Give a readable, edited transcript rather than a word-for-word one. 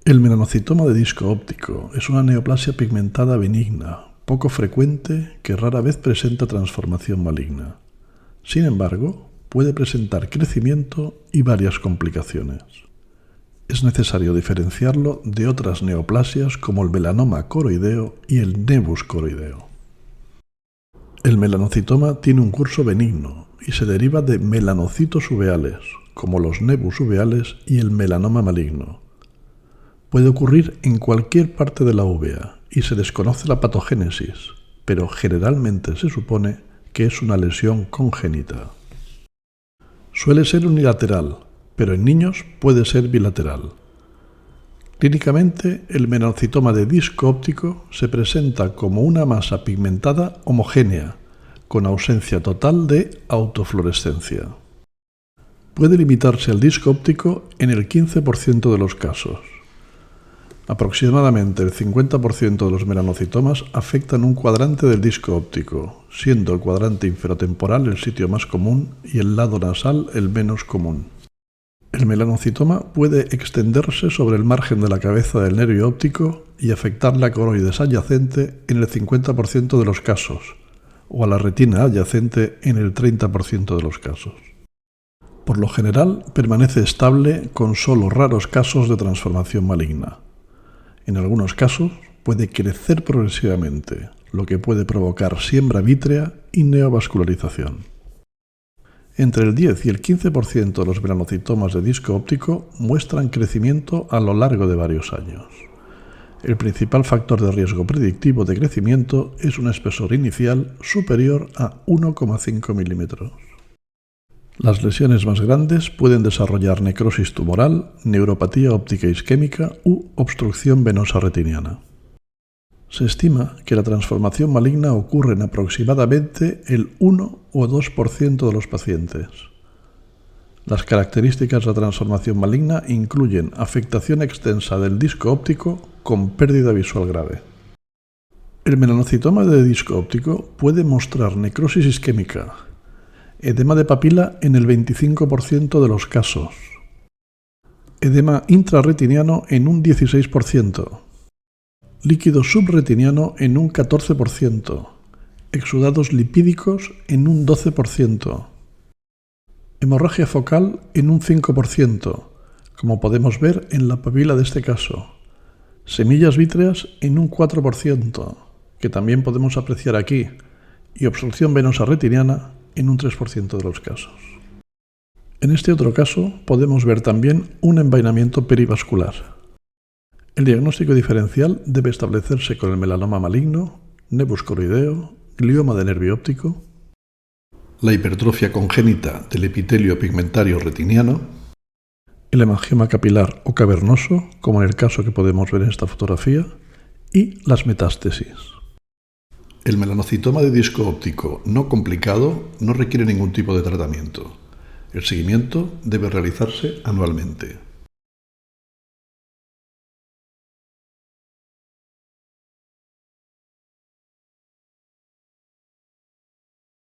El melanocitoma de disco óptico es una neoplasia pigmentada benigna, poco frecuente, que rara vez presenta transformación maligna. Sin embargo, puede presentar crecimiento y varias complicaciones. Es necesario diferenciarlo de otras neoplasias como el melanoma coroideo y el nevus coroideo. El melanocitoma tiene un curso benigno y se deriva de melanocitos uveales, como los nevus uveales y el melanoma maligno. Puede ocurrir en cualquier parte de la uvea y se desconoce la patogénesis, pero generalmente se supone que es una lesión congénita. Suele ser unilateral, pero en niños puede ser bilateral. Clínicamente, el melanocitoma de disco óptico se presenta como una masa pigmentada homogénea, con ausencia total de autofluorescencia. Puede limitarse al disco óptico en el 15% de los casos. Aproximadamente el 50% de los melanocitomas afectan un cuadrante del disco óptico, siendo el cuadrante inferotemporal el sitio más común y el lado nasal el menos común. El melanocitoma puede extenderse sobre el margen de la cabeza del nervio óptico y afectar la coroides adyacente en el 50% de los casos, o a la retina adyacente en el 30% de los casos. Por lo general, permanece estable con solo raros casos de transformación maligna. En algunos casos puede crecer progresivamente, lo que puede provocar siembra vítrea y neovascularización. Entre el 10 y el 15% de los melanocitomas de disco óptico muestran crecimiento a lo largo de varios años. El principal factor de riesgo predictivo de crecimiento es un espesor inicial superior a 1,5 milímetros. Las lesiones más grandes pueden desarrollar necrosis tumoral, neuropatía óptica isquémica u obstrucción venosa retiniana. Se estima que la transformación maligna ocurre en aproximadamente el 1 o 2% de los pacientes. Las características de la transformación maligna incluyen afectación extensa del disco óptico con pérdida visual grave. El melanocitoma de disco óptico puede mostrar necrosis isquémica, edema de papila en el 25% de los casos, edema intrarretiniano en un 16%, líquido subretiniano en un 14%, exudados lipídicos en un 12%, hemorragia focal en un 5%, como podemos ver en la papila de este caso, semillas vítreas en un 4%, que también podemos apreciar aquí, y obstrucción venosa retiniana en un 3% de los casos. En este otro caso podemos ver también un envainamiento perivascular. El diagnóstico diferencial debe establecerse con el melanoma maligno, nevus coroideo, glioma de nervio óptico, la hipertrofia congénita del epitelio pigmentario retiniano, el hemangioma capilar o cavernoso, como en el caso que podemos ver en esta fotografía, y las metástasis. El melanocitoma de disco óptico no complicado no requiere ningún tipo de tratamiento. El seguimiento debe realizarse anualmente.